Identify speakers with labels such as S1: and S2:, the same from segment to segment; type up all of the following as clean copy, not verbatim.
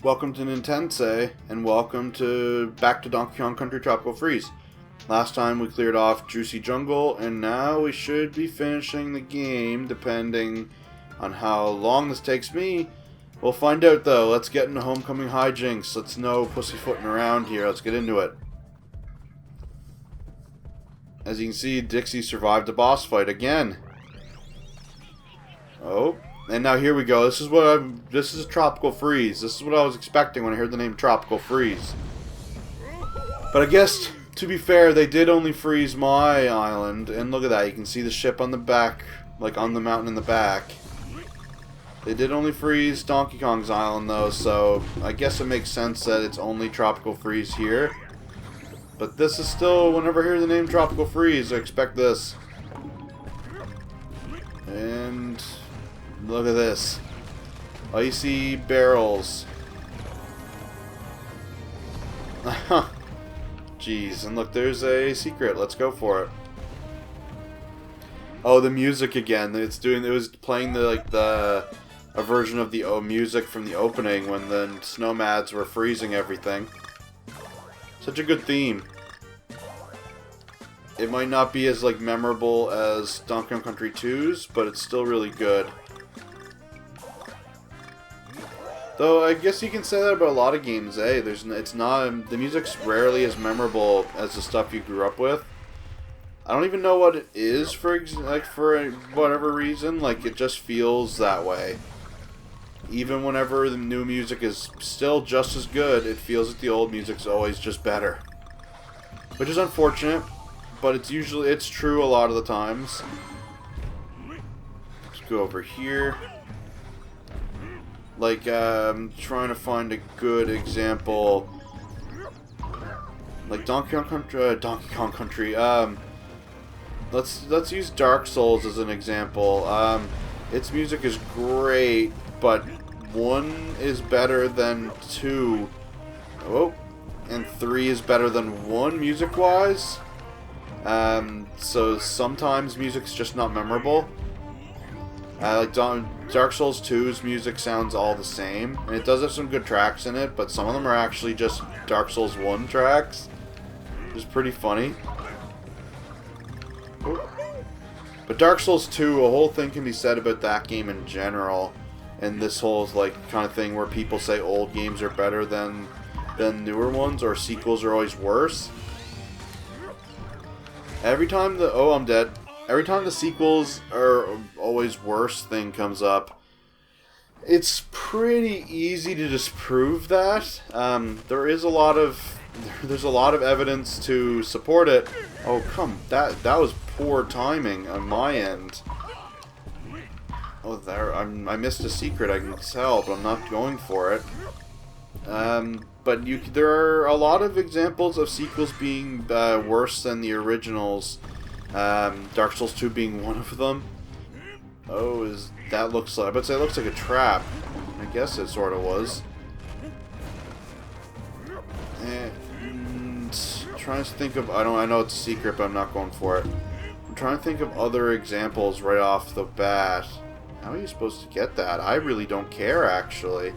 S1: Welcome to Nintensei, and welcome back to Donkey Kong Country Tropical Freeze. Last time we cleared off Juicy Jungle, and now we should be finishing the game, depending on how long this takes me. We'll find out though. Let's get into Homecoming Hijinks. Let's no pussyfooting around here. Let's get into it. As you can see, Dixie survived the boss fight again. Oh. And now here we go. This is Tropical Freeze. This is what I was expecting when I heard the name Tropical Freeze. But I guess, to be fair, they did only freeze my island. And look at that. You can see the ship on the back, like on the mountain in the back. They did only freeze Donkey Kong's island, though, so I guess it makes sense that it's only Tropical Freeze here. But this is still, whenever I hear the name Tropical Freeze, I expect this. And look at this. Icy barrels. Jeez, and look, there's a secret. Let's go for it. Oh, the music again. It was playing a version of the music from the opening when the snowmads were freezing everything. Such a good theme. It might not be as memorable as Donkey Kong Country 2's, but it's still really good. Though I guess you can say that about a lot of games, eh? The music's rarely as memorable as the stuff you grew up with. I don't even know what it is for whatever reason. It just feels that way. Even whenever the new music is still just as good, it feels like the old music's always just better. Which is unfortunate, but it's true a lot of the times. Let's go over here. I'm trying to find a good example. Like Donkey Kong Country. Let's use Dark Souls as an example. Its music is great, but 1 is better than 2. Oh, and 3 is better than 1 music-wise. So sometimes music's just not memorable. Dark Souls 2's music sounds all the same, and it does have some good tracks in it, but some of them are actually just Dark Souls 1 tracks, which is pretty funny. But Dark Souls 2, a whole thing can be said about that game in general, and this whole kind of thing where people say old games are better than newer ones, or sequels are always worse. Every time the sequels are always worse thing comes up, it's pretty easy to disprove that. There's a lot of evidence to support it. Oh, that was poor timing on my end. Oh, I missed a secret, I can tell, but I'm not going for it. But there are a lot of examples of sequels being worse than the originals. Dark Souls 2 being one of them. Oh, I would say it looks like a trap. I guess it sort of was. And trying to think of, I know it's a secret, but I'm not going for it. I'm trying to think of other examples right off the bat. How are you supposed to get that? I really don't care, actually.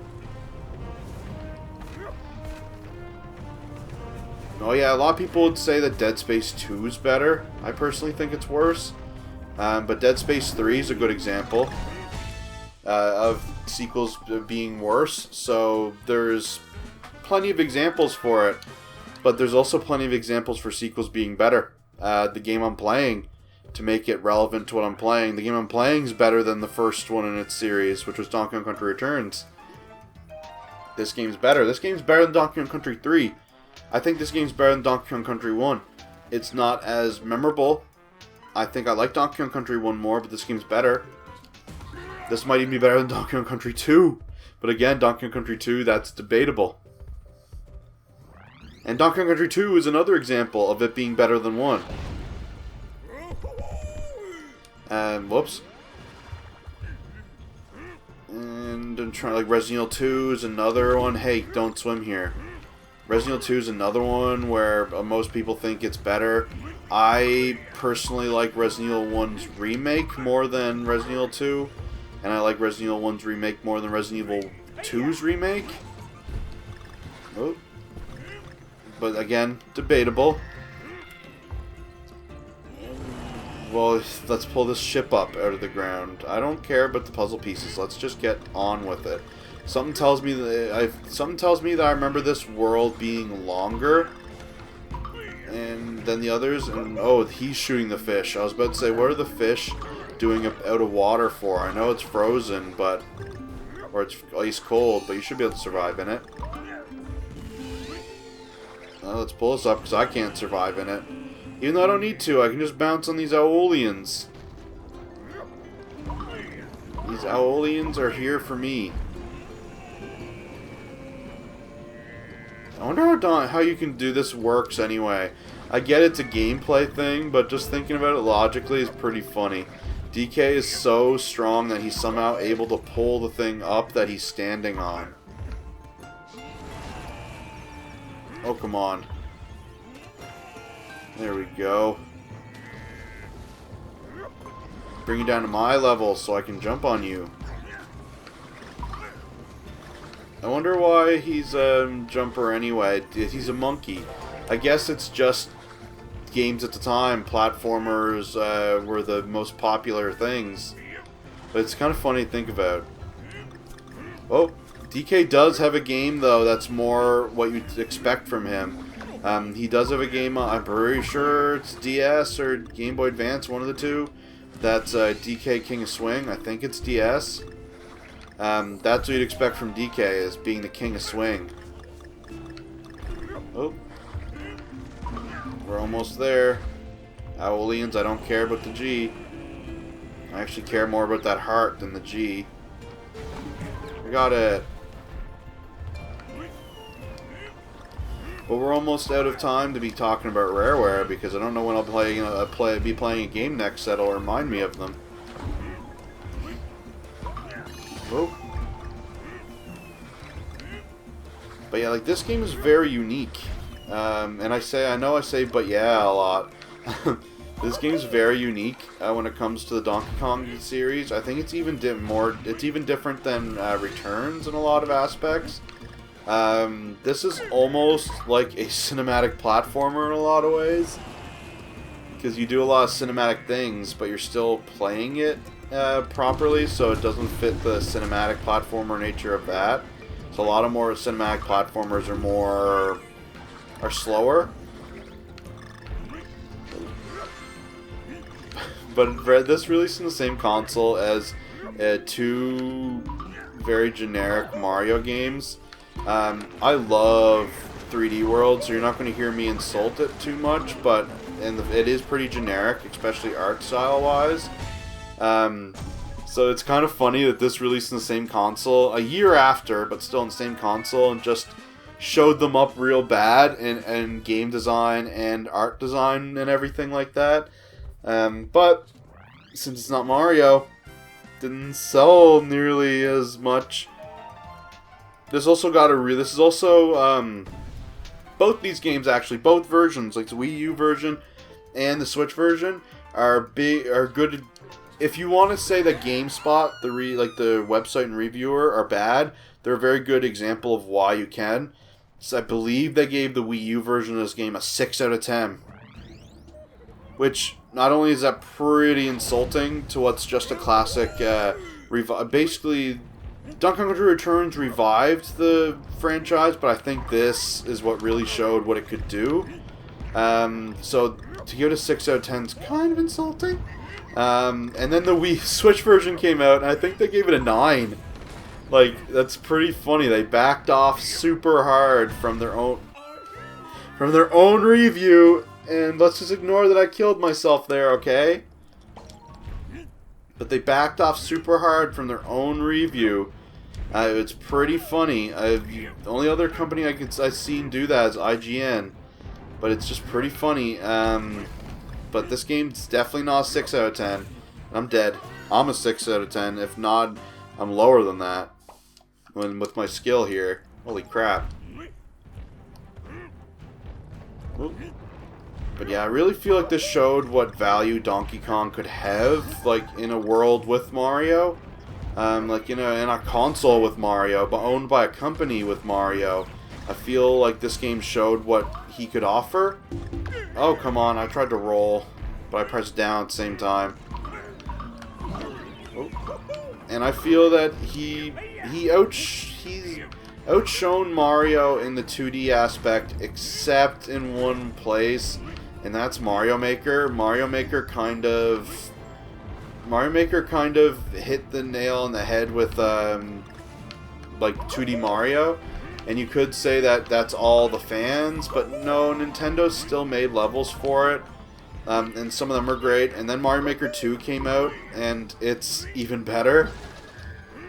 S1: Oh yeah, a lot of people would say that Dead Space 2 is better. I personally think it's worse. But Dead Space 3 is a good example of sequels being worse. So there's plenty of examples for it. But there's also plenty of examples for sequels being better. The game I'm playing, to make it relevant to what I'm playing, the game I'm playing is better than the first one in its series, which was Donkey Kong Country Returns. This game's better. This game's better than Donkey Kong Country 3. I think this game's better than Donkey Kong Country 1. It's not as memorable. I think I like Donkey Kong Country 1 more, but this game's better. This might even be better than Donkey Kong Country 2. But again, Donkey Kong Country 2, that's debatable. And Donkey Kong Country 2 is another example of it being better than 1. Whoops. And I'm trying, Resident Evil 2 is another one. Hey, don't swim here. Resident Evil 2 is another one where most people think it's better. I personally like Resident Evil 1's remake more than Resident Evil 2. And I like Resident Evil 1's remake more than Resident Evil 2's remake. Oh. But again, debatable. Well, let's pull this ship up out of the ground. I don't care about the puzzle pieces. Let's just get on with it. Something tells me that I remember this world being longer than the others. And oh, he's shooting the fish. I was about to say, what are the fish doing out of water for? I know it's frozen, but or it's ice cold, but you should be able to survive in it. Let's pull this up because I can't survive in it. Even though I don't need to, I can just bounce on these Aeolians. These Aeolians are here for me. I wonder how you can do this works anyway. I get it's a gameplay thing, but just thinking about it logically is pretty funny. DK is so strong that he's somehow able to pull the thing up that he's standing on. Oh, come on. There we go. Bring you down to my level so I can jump on you. I wonder why he's a jumper anyway. He's a monkey. I guess it's just games at the time. Platformers were the most popular things. But it's kind of funny to think about. Oh, DK does have a game though that's more what you'd expect from him. He does have a game, I'm pretty sure it's DS or Game Boy Advance, one of the two. That's DK King of Swing. I think it's DS. That's what you'd expect from DK, is being the King of Swing. Oh. We're almost there. Aeolians, I don't care about the G. I actually care more about that heart than the G. I got it. But we're almost out of time to be talking about Rareware because I don't know when I'll be playing a game next that'll remind me of them. Oh. But yeah, like this game is very unique. And I know I say but yeah a lot. This game's very unique when it comes to the Donkey Kong series. I think it's even different than Returns in a lot of aspects. This is almost like a cinematic platformer in a lot of ways. Because you do a lot of cinematic things, but you're still playing it properly, so it doesn't fit the cinematic platformer nature of that. So a lot of more cinematic platformers are slower. But this released in the same console as two very generic Mario games. I love 3D World, so you're not going to hear me insult it too much, but it is pretty generic, especially art style wise. So it's kind of funny that this released in the same console a year after, but still in the same console, and just showed them up real bad in game design and art design and everything like that. But since it's not Mario, didn't sell nearly as much. This also got this is also both these games actually, both versions, like the Wii U version and the Switch version, are good. If you want to say that GameSpot, the website and reviewer, are bad, they're a very good example of why you can. So I believe they gave the Wii U version of this game a 6 out of 10. Which, not only is that pretty insulting to what's just a classic, basically, Donkey Kong Country Returns revived the franchise, but I think this is what really showed what it could do. So, to give it a 6 out of 10 is kind of insulting. And then the Wii Switch version came out, and I think they gave it a 9. Like, that's pretty funny. They backed off super hard from their own review, and let's just ignore that I killed myself there, okay? But they backed off super hard from their own review. It's pretty funny. The only other company I've seen do that is IGN, but it's just pretty funny. But this game's definitely not a 6 out of 10. I'm dead. I'm a 6 out of 10. If not, I'm lower than that. With my skill here. Holy crap. Oop. But yeah, I really feel like this showed what value Donkey Kong could have, like, in a world with Mario. Like, in a console with Mario, but owned by a company with Mario. I feel like this game showed what he could offer. Oh, come on, I tried to roll, but I pressed down at the same time. Oh. And I feel that he's outshone Mario in the 2D aspect, except in one place, and that's Mario Maker. Mario Maker kind of hit the nail on the head with like 2D Mario, and you could say that that's all the fans, but no, Nintendo still made levels for it, and some of them are great. And then Mario Maker 2 came out, and it's even better.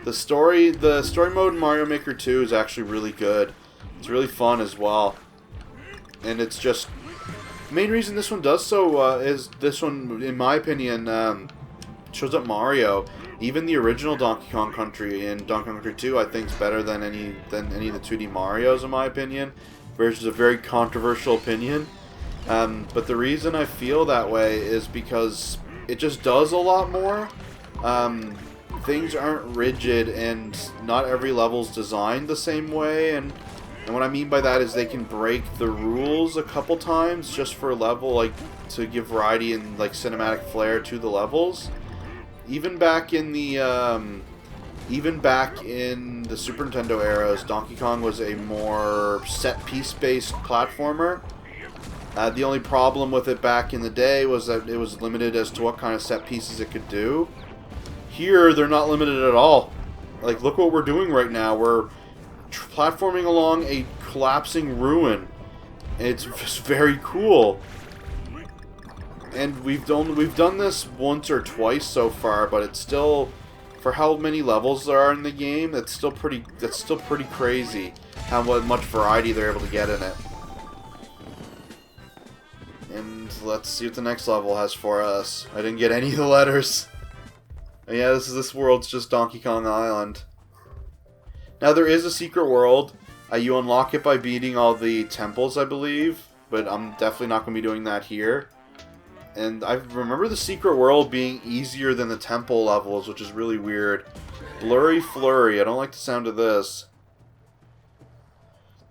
S1: The story mode in Mario Maker 2 is actually really good. It's really fun as well, and it's just the main reason this one does so is this one, in my opinion, shows up Mario. Even the original Donkey Kong Country and Donkey Kong Country 2, I think, is better than any of the 2D Marios, in my opinion. Which is a very controversial opinion. But the reason I feel that way is because it just does a lot more. Things aren't rigid, and not every level's designed the same way. And what I mean by that is they can break the rules a couple times just for a level, like to give variety and like cinematic flair to the levels. Even back in the Super Nintendo eras, Donkey Kong was a more set-piece based platformer. The only problem with it back in the day was that it was limited as to what kind of set pieces it could do. Here, they're not limited at all. Like, look what we're doing right now. We're platforming along a collapsing ruin. It's just very cool. And we've done this once or twice so far, but it's still, for how many levels there are in the game, that's still pretty crazy how much variety they're able to get in it. And let's see what the next level has for us. I didn't get any of the letters. And yeah, this world's just Donkey Kong Island. Now there is a secret world. You unlock it by beating all the temples, I believe, but I'm definitely not going to be doing that here. And I remember the secret world being easier than the temple levels, which is really weird. Blurry Flurry. I don't like the sound of this.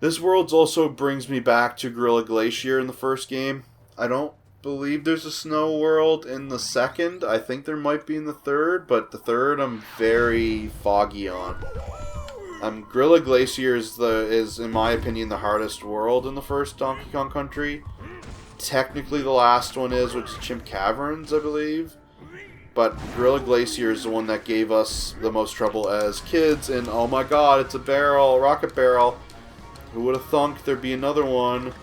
S1: This world also brings me back to Gorilla Glacier in the first game. I don't believe there's a snow world in the second. I think there might be in the third, but the third I'm very foggy on. Gorilla Glacier is, in my opinion, the hardest world in the first Donkey Kong Country. Technically the last one is, which is Chimp Caverns, I believe. But Gorilla Glacier is the one that gave us the most trouble as kids, and oh my god, it's a barrel, rocket barrel. Who would have thunk there'd be another one?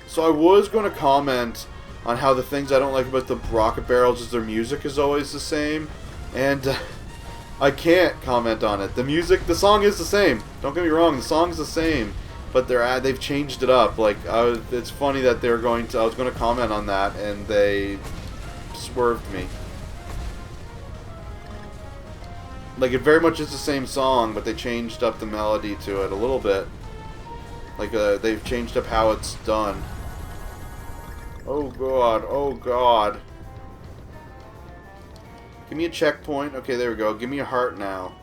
S1: So I was going to comment on how the things I don't like about the rocket barrels is their music is always the same, and I can't comment on it. The song is the same. Don't get me wrong, the song's the same, but they've changed it up. Like it's funny that I was going to comment on that, and they swerved me. Like, it very much is the same song, but they changed up the melody to it a little bit. Like they've changed up how it's done. Oh god, oh god. Give me a checkpoint. Okay, there we go. Give me a heart now.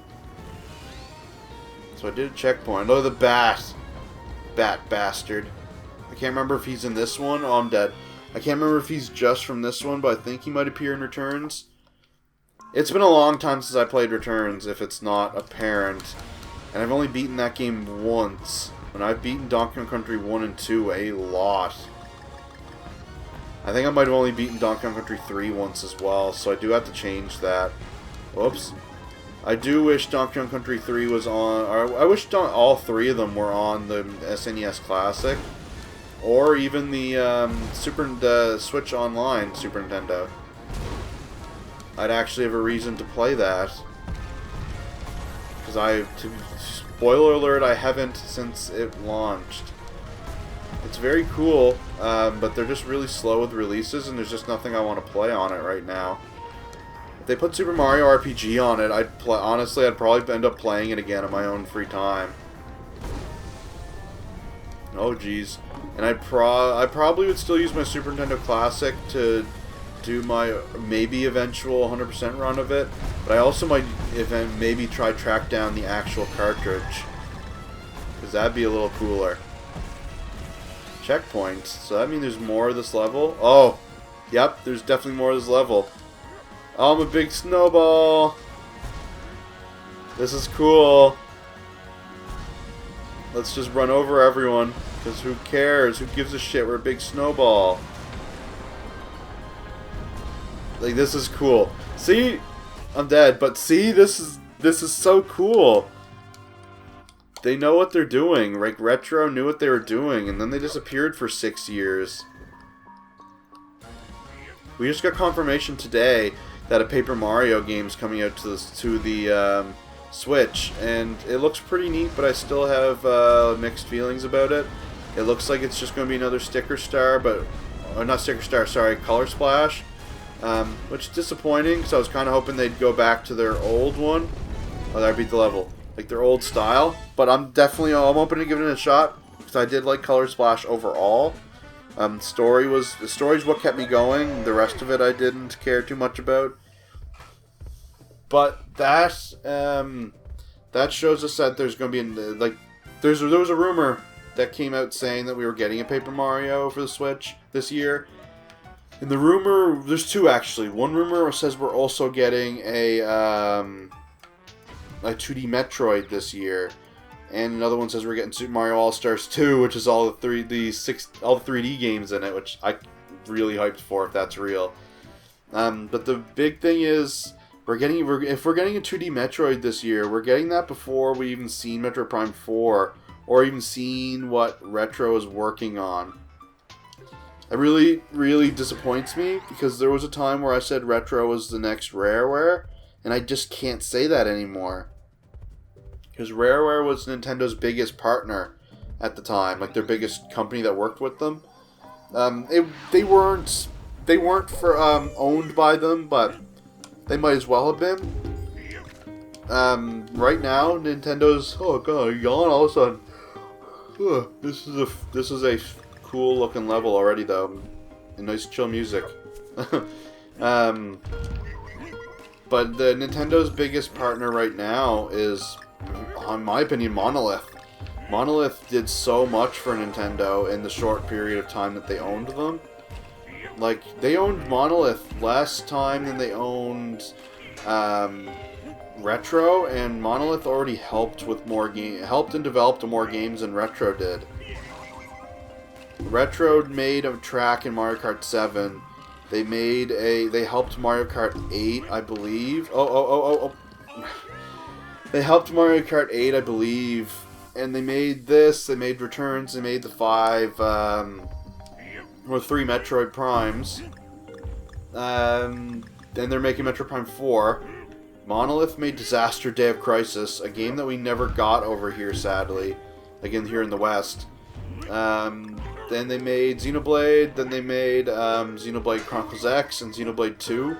S1: So I did a checkpoint. Oh, the bat. Bat bastard. I can't remember if he's in this one. Oh, I'm dead. I can't remember if he's just from this one, but I think he might appear in Returns. It's been a long time since I played Returns, if it's not apparent. And I've only beaten that game once. And I've beaten Donkey Kong Country 1 and 2 a lot. I think I might have only beaten Donkey Kong Country 3 once as well, so I do have to change that. Whoops. I do wish Donkey Kong Country 3 was on... Or I wish all three of them were on the SNES Classic. Or even the Switch Online Super Nintendo. I'd actually have a reason to play that. Because spoiler alert, I haven't since it launched. It's very cool, but they're just really slow with releases, and there's just nothing I want to play on it right now. If they put Super Mario RPG on it, honestly, I'd probably end up playing it again in my own free time. Oh, jeez. And I probably would still use my Super Nintendo Classic to do my maybe eventual 100% run of it, but I also might maybe try track down the actual cartridge, because that'd be a little cooler. Checkpoints, so that means there's more of this level? Oh, yep, there's definitely more of this level. Oh, I'm a big snowball. This is cool. Let's just run over everyone, because who cares? Who gives a shit? We're a big snowball. Like, this is cool. See? I'm dead, but see? This is so cool. They know what they're doing. Like, Retro knew what they were doing, and then they disappeared for 6 years. We just got confirmation today that a Paper Mario game's coming out to the Switch, and it looks pretty neat, but I still have mixed feelings about it. It looks like it's just going to be another Sticker Star, but... not Sticker Star, sorry, Color Splash. Which is disappointing, because I was kind of hoping they'd go back to their old one. Oh, that beat the level. Like their old style. But I'm open to giving it a shot, because I did like Color Splash overall. The story's what kept me going. The rest of it I didn't care too much about. But that shows us that there's going to be there was a rumor that came out saying that we were getting a Paper Mario for the Switch this year. And the rumor, there's two actually. One rumor says we're also getting a 2D Metroid this year, and another one says we're getting Super Mario All-Stars 2, which is all the 3D games in it, which I really hyped for if that's real. But the big thing is if we're getting a 2D Metroid this year, we're getting that before we even seen Metroid Prime 4 or even seen what Retro is working on. It really, really disappoints me, because there was a time where I said Retro was the next Rareware, and I just can't say that anymore. Because Rareware was Nintendo's biggest partner at the time, like their biggest company that worked with them. They weren't owned by them, but they might as well have been. Right now, Nintendo's yawn all of a sudden. This is a cool looking level already, though, and nice chill music. But the Nintendo's biggest partner right now is, in my opinion, Monolith. Monolith did so much for Nintendo in the short period of time that they owned them. Like, they owned Monolith less time than they owned Retro, and Monolith already helped and developed more games than Retro did. Retro made a track in Mario Kart 7. They helped Mario Kart 8, I believe. They helped Mario Kart 8, I believe. And they made this, they made Returns, they made the 5, or 3 Metroid Primes. Then they're making Metroid Prime 4. Monolith made Disaster Day of Crisis, a game that we never got over here, sadly. Again, here in the West. Then they made Xenoblade, then they made Xenoblade Chronicles X and Xenoblade 2.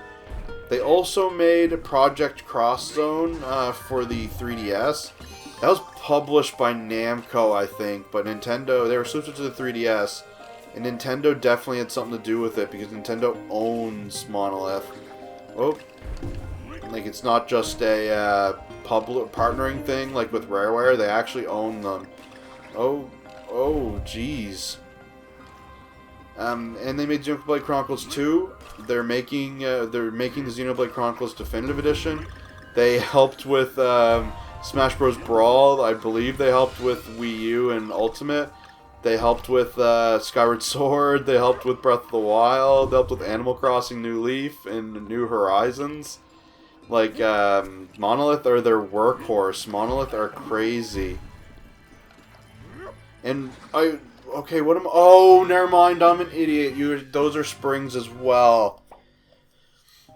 S1: They also made Project Cross Zone for the 3DS. That was published by Namco, I think, but Nintendo, they were switched to the 3DS, and Nintendo definitely had something to do with it, because Nintendo owns Monolith. Oh, like it's not just a public partnering thing like with Rareware, they actually own them. Oh, jeez. And they made Xenoblade Chronicles 2. They're making the Xenoblade Chronicles Definitive Edition. They helped with Smash Bros. Brawl. I believe they helped with Wii U and Ultimate. They helped with Skyward Sword. They helped with Breath of the Wild. They helped with Animal Crossing New Leaf and New Horizons. Like, Monolith are their workhorse. Monolith are crazy. And oh, never mind, I'm an idiot. Those are springs as well.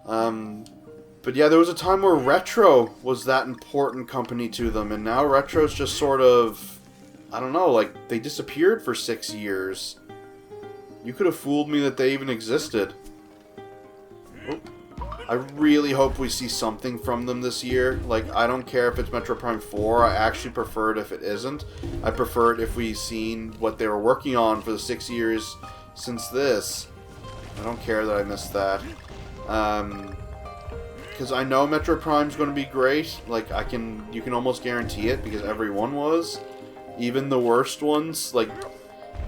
S1: But yeah, there was a time where Retro was that important company to them, and now Retro's just sort of, I don't know, like, they disappeared for 6 years. You could have fooled me that they even existed. Oh. I really hope we see something from them this year. Like, I don't care if it's Metroid Prime 4. I actually prefer it if it isn't. I prefer it if we've seen what they were working on for the 6 years since this. I don't care that I missed that. Because I know Metro Prime's going to be great. Like, you can almost guarantee it, because every one was. Even the worst ones, like,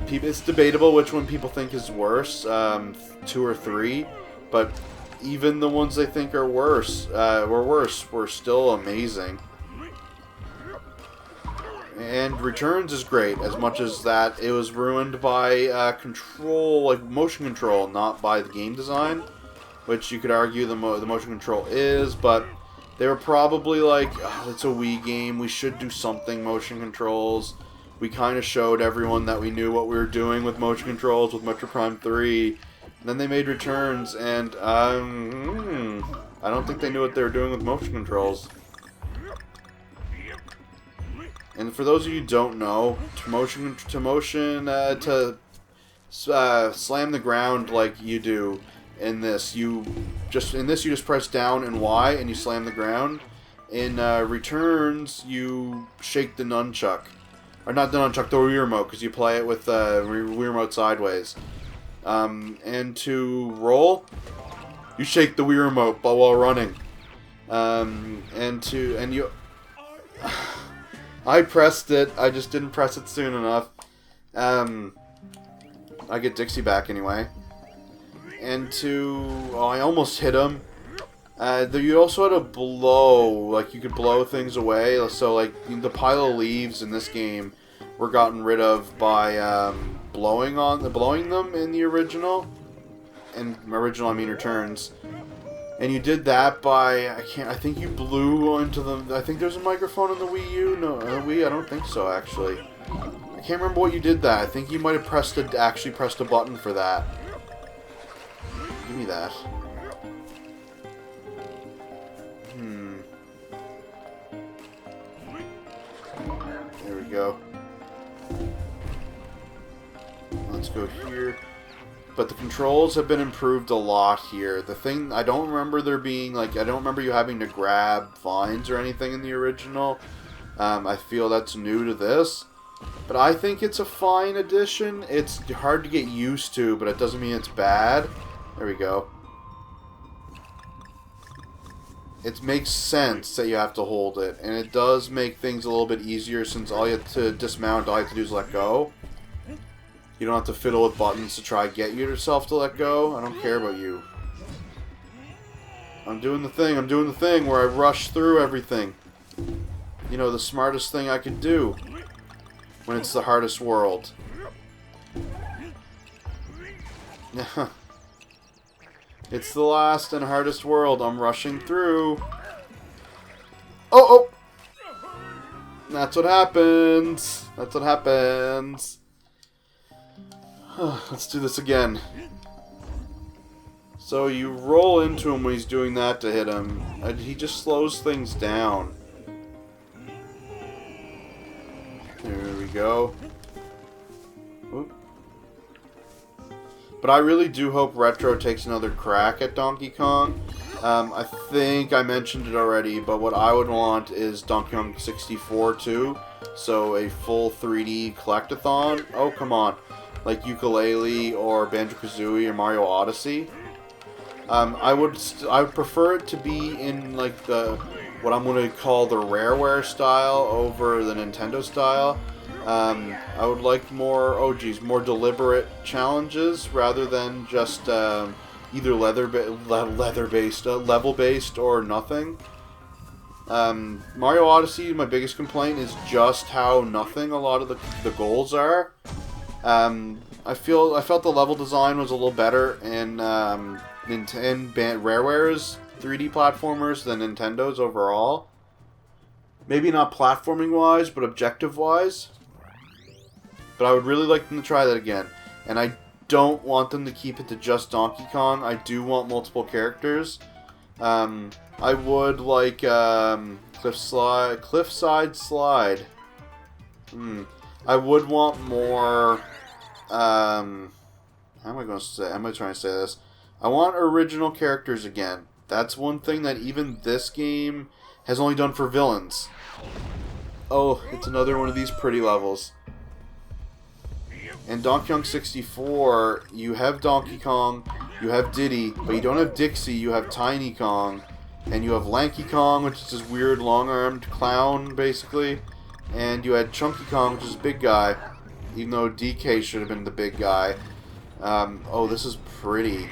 S1: it's debatable which one people think is worse, 2 or 3, but even the ones they think are worse, were still amazing. And Returns is great, as much as that it was ruined by control, like motion control, not by the game design, which you could argue the motion control is, but they were probably like, oh, it's a Wii game, we should do something motion controls. We kind of showed everyone that we knew what we were doing with motion controls with Metro Prime 3. And then they made Returns, and I don't think they knew what they were doing with motion controls. And for those of you who don't know, to slam the ground like you do in this, you just press down and Y and you slam the ground. In Returns, you shake the nunchuck. Or not the nunchuck, the Wii Remote, because you play it with the Wii Remote sideways. And to roll, you shake the Wii Remote while running. I pressed it, I just didn't press it soon enough. I get Dixie back anyway. And I almost hit him. You also had to blow, like you could blow things away. So like the pile of leaves in this game were gotten rid of by blowing them in the original. And original I mean Returns. And you did that by I think you blew into the. I think there's a microphone in the Wii U. No, Wii. I don't think so actually. I can't remember what you did that. I think you might have actually pressed a button for that. Give me that. There we go. Let's go here. But the controls have been improved a lot here. The thing, I don't remember there being, like, I don't remember you having to grab vines or anything in the original. I feel that's new to this. But I think it's a fine addition. It's hard to get used to, but it doesn't mean it's bad. There we go. It makes sense that you have to hold it. And it does make things a little bit easier, since all you have to dismount, all you have to do is let go. You don't have to fiddle with buttons to try to get yourself to let go. I don't care about you. I'm doing the thing where I rush through everything. You know, the smartest thing I could do when it's the hardest world. It's the last and hardest world. I'm rushing through. Oh! That's what happens. That's what happens. Let's do this again. So you roll into him when he's doing that to hit him. He just slows things down. There we go. Oop. But I really do hope Retro takes another crack at Donkey Kong. I think I mentioned it already, but what I would want is Donkey Kong 64 too. So a full 3D collectathon. Oh, come on. Like Ukulele or Banjo-Kazooie or Mario Odyssey. I would prefer it to be in like what I'm going to call the Rareware style over the Nintendo style. I would like more deliberate challenges rather than just either level-based or nothing. Mario Odyssey, my biggest complaint is just how nothing a lot of the goals are. I felt the level design was a little better in Rareware's 3D platformers than Nintendo's overall. Maybe not platforming-wise, but objective-wise. But I would really like them to try that again. And I don't want them to keep it to just Donkey Kong. I do want multiple characters. I would like Cliffside Slide. I would want more. How am I going to say? How am I trying to say this? I want original characters again. That's one thing that even this game has only done for villains. Oh, it's another one of these pretty levels. In Donkey Kong 64, you have Donkey Kong, You have Diddy, but you don't have Dixie. You have Tiny Kong. And you have Lanky Kong, which is this weird long-armed clown, basically. And you had Chunky Kong, which is a big guy. Even though DK should have been the big guy. Oh, this is pretty.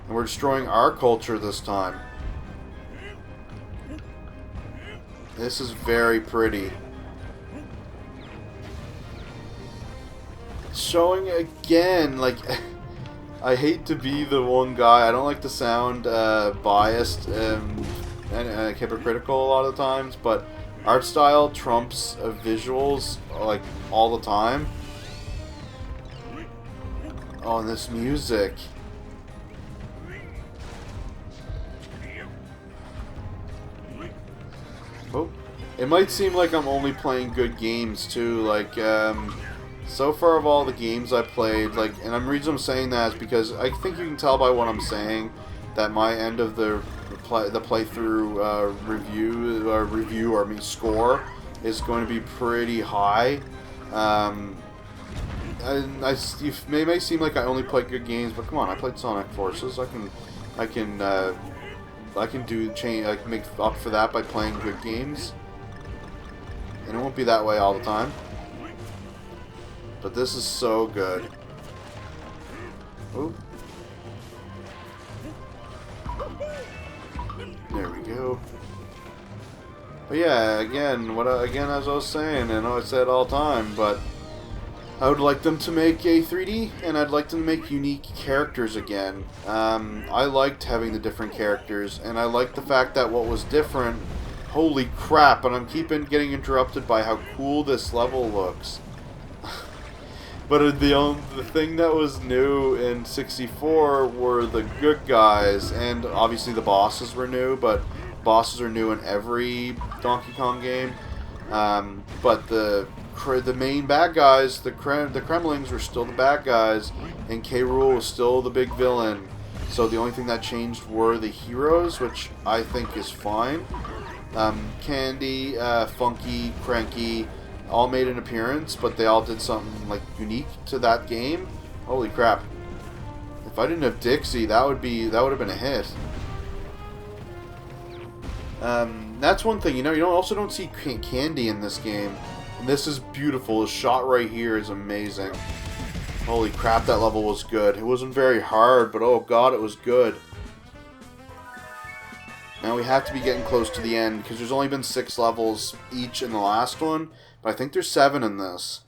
S1: And we're destroying our culture this time. This is very pretty. Showing again, like... I hate to be the one guy. I don't like to sound biased and hypocritical a lot of the times, but art style trumps visuals like all the time. Oh, and this music. Oh, it might seem like I'm only playing good games too. Like, so far of all the games I played, like, and the reason I'm saying that is because I think you can tell by what I'm saying that my end of the playthrough score is going to be pretty high. It may seem like I only play good games, but come on, I played Sonic Forces. I can make up for that by playing good games, and it won't be that way all the time. But this is so good. Ooh. There we go. But yeah, again, as I was saying, I know I say it all the time, but I would like them to make a 3D, and I'd like them to make unique characters again. I liked having the different characters, and I liked the fact that what was different. Holy crap! And I'm keeping getting interrupted by how cool this level looks. But the thing that was new in 64 were the good guys, and obviously the bosses were new, but bosses are new in every Donkey Kong game. But the main bad guys, the Kremlings were still the bad guys, and K. Rool was still the big villain. So the only thing that changed were the heroes, which I think is fine. Candy, Funky, Cranky, all made an appearance, but they all did something like unique to that game. Holy crap! If I didn't have Dixie, that would have been a hit. That's one thing, you know. You also don't see Candy in this game, and this is beautiful. The shot right here is amazing. Holy crap! That level was good. It wasn't very hard, but oh god, it was good. Now we have to be getting close to the end because there's only been 6 levels each in the last one. But I think there's 7 in this.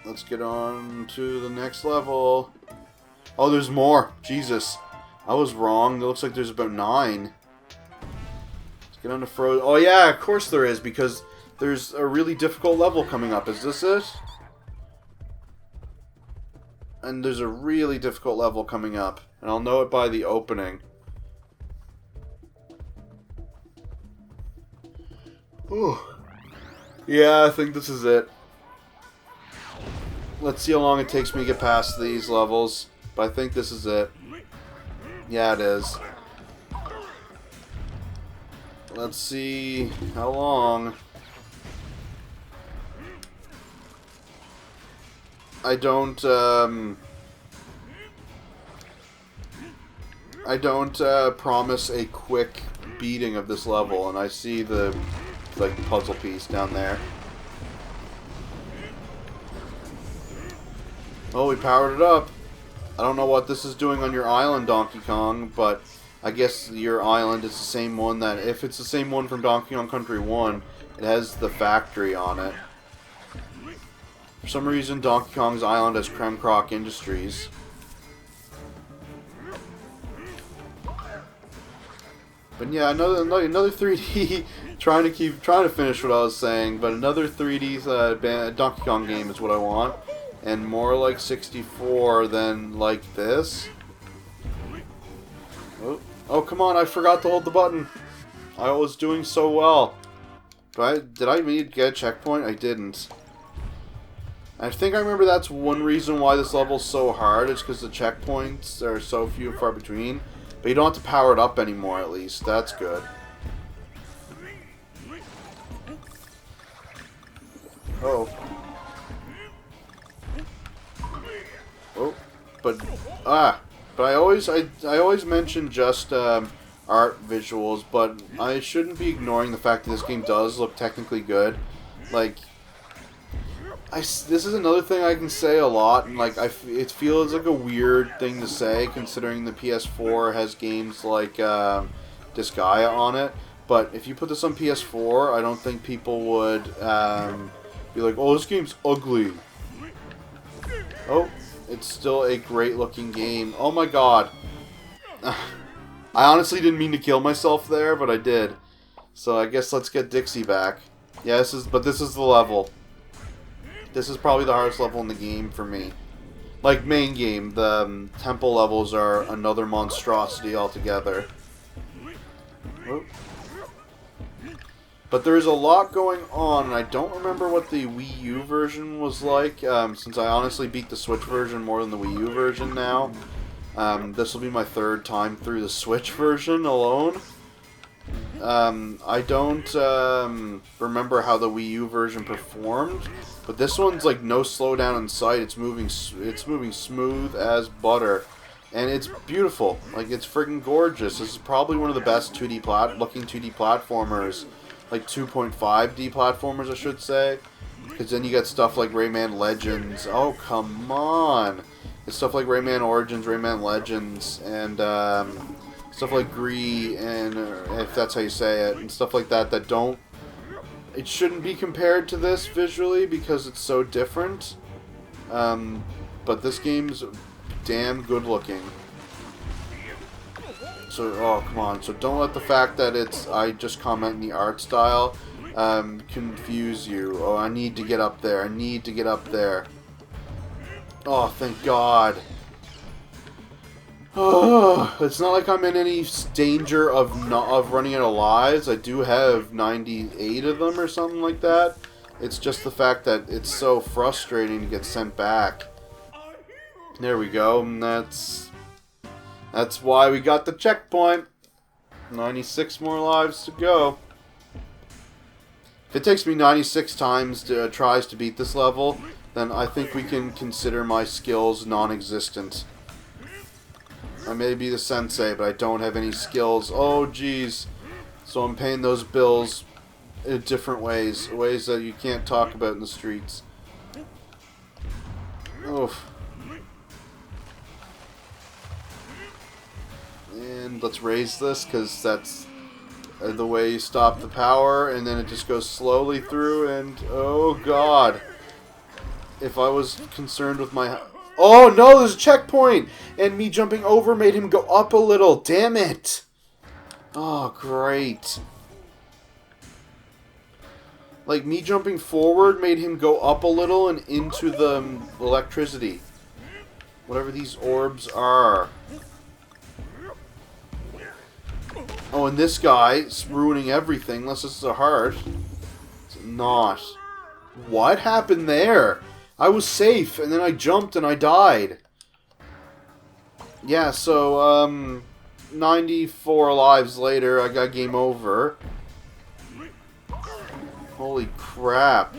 S1: Let's get on to the next level. Oh, there's more. Jesus. I was wrong. It looks like there's about 9. Let's get on to Frozen. Oh, yeah, of course there is, because there's a really difficult level coming up. Is this it? And there's a really difficult level coming up. And I'll know it by the opening. Ooh. Yeah, I think this is it. Let's see how long it takes me to get past these levels. But I think this is it. Yeah, it is. Let's see how long. I don't promise a quick beating of this level, and I see the puzzle piece down there. Oh, we powered it up. I don't know what this is doing on your island, Donkey Kong, but I guess your island is the same one that, if it's the same one from Donkey Kong Country 1, it has the factory on it. For some reason, Donkey Kong's island has Creme Croc Industries. But yeah, another 3D trying to finish what I was saying, but another 3D Donkey Kong game is what I want, and more like 64 than like this. Oh come on! I forgot to hold the button. I was doing so well. Did I need to get a checkpoint? I didn't. I think I remember that's one reason why this level's so hard, is because the checkpoints are so few and far between. But you don't have to power it up anymore, at least. That's good. Oh. but I always mention just art visuals, but I shouldn't be ignoring the fact that this game does look technically good. Like, this is another thing I can say a lot, and like it feels like a weird thing to say considering the PS4 has games like Disgaea on it. But if you put this on PS4, I don't think people would be like, "Oh, this game's ugly." Oh, it's still a great looking game. Oh my god. I honestly didn't mean to kill myself there, but I did. So I guess let's get Dixie back. Yeah, this is the level. This is probably the hardest level in the game for me. Like, main game, the temple levels are another monstrosity altogether. Whoop. But there's a lot going on, and I don't remember what the Wii U version was like, since I honestly beat the Switch version more than the Wii U version now. This will be my third time through the Switch version alone. I don't remember how the Wii U version performed, but this one's like no slowdown in sight. It's moving smooth as butter, and it's beautiful. Like, it's friggin' gorgeous. This is probably one of the best 2D looking 2D platformers, like 2.5D platformers, I should say. Because then you got stuff like Rayman Legends. Oh, come on! It's stuff like Rayman Origins, Rayman Legends, and stuff like Gree, and if that's how you say it, and stuff like that that don't... It shouldn't be compared to this visually because it's so different. But this game's damn good looking. So, oh, come on. So don't let the fact that I just comment in the art style, confuse you. Oh, I need to get up there. I need to get up there. Oh, thank God. Oh, it's not like I'm in any danger of running out of lives. I do have 98 of them or something like that. It's just the fact that it's so frustrating to get sent back. There we go. And that's why we got the checkpoint. 96 more lives to go. If it takes me 96 tries to beat this level, then I think we can consider my skills non-existent. I may be the sensei, but I don't have any skills. Oh, jeez. So I'm paying those bills in different ways. Ways that you can't talk about in the streets. Oof. And let's raise this, because that's the way you stop the power, and then it just goes slowly through, and oh god. If I was concerned with my... Oh no, there's a checkpoint! And me jumping over made him go up a little. Damn it! Oh, great. Like, me jumping forward made him go up a little and into the electricity. Whatever these orbs are. Oh, and this guy's ruining everything, unless this is a heart. It's not. What happened there? I was safe, and then I jumped and I died. Yeah, so, 94 lives later, I got game over. Holy crap.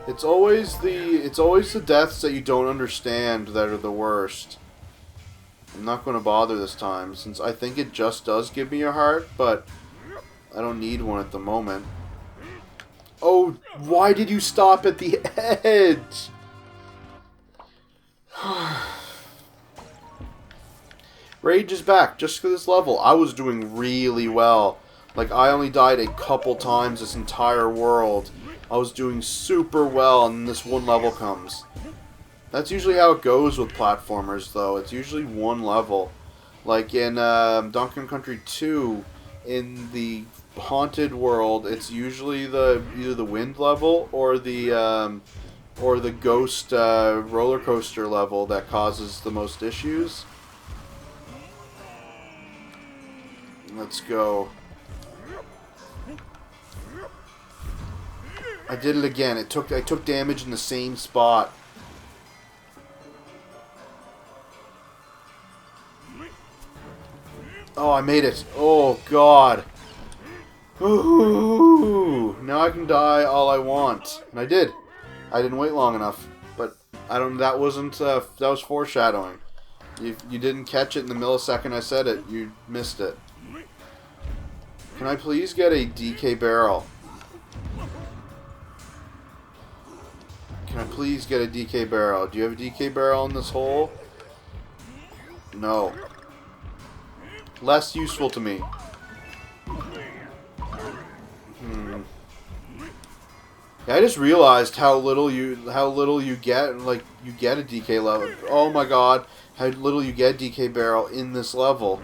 S1: It's always the deaths that you don't understand that are the worst. I'm not going to bother this time, since I think it just does give me a heart, but I don't need one at the moment. Oh, why did you stop at the edge? Rage is back, just for this level. I was doing really well. Like, I only died a couple times this entire world. I was doing super well, and this one level comes. That's usually how it goes with platformers, though. It's usually one level. Like in Donkey Kong Country 2, in the haunted world, it's usually either the wind level or the ghost roller coaster level that causes the most issues. Let's go. I did it again. I took damage in the same spot. Oh, I made it. Oh, God. Ooh, now I can die all I want. And I did. I didn't wait long enough. But I don't. That wasn't. That was foreshadowing. You didn't catch it in the millisecond I said it. You missed it. Can I please get a DK barrel? Can I please get a DK barrel? Do you have a DK barrel in this hole? No. Less useful to me. Yeah, I just realized how little you get. Like, you get a DK level. Oh my god, how little you get DK barrel in this level.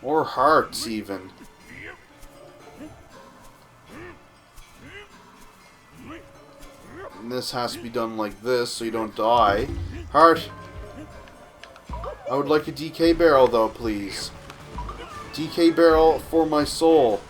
S1: Or hearts even. And this has to be done like this so you don't die. Heart. I would like a DK barrel though, please. DK barrel for my soul.